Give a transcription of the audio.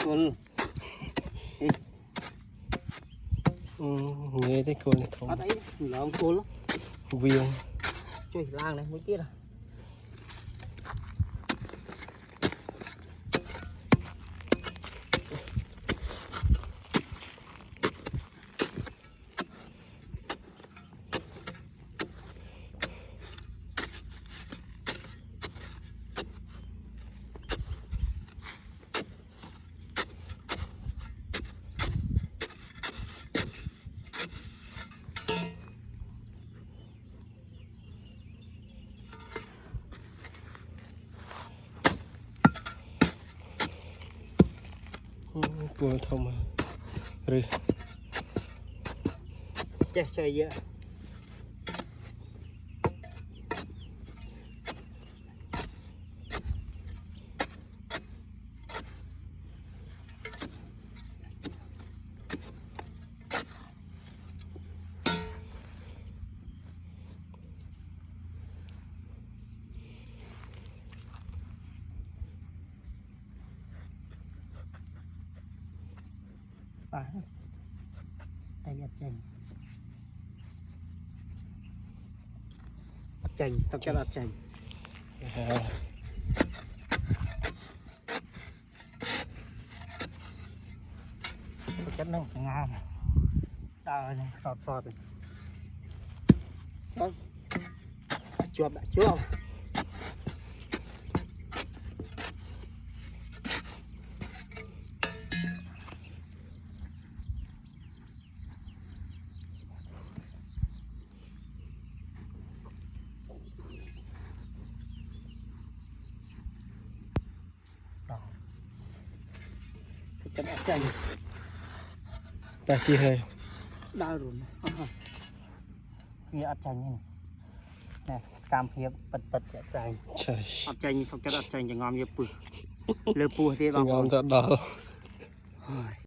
cồn nghe thấy cồn này ở thông đấy là ông cồn lắm viền chơi lang này mới kia à cồn thông mà rồi chơi vậy đây chành tao cho đặt chành chất nó ngang đây này sọt sọt rồi chuột đã chưa chất đã chành ta chi hơi đau rồi nghe ắt chành này nè cam hiệp bật bật chành trời ắt chành xong chất ắt chànhจะงอมเยอะปื้อเลือปูที่บาง ngon คน thật đó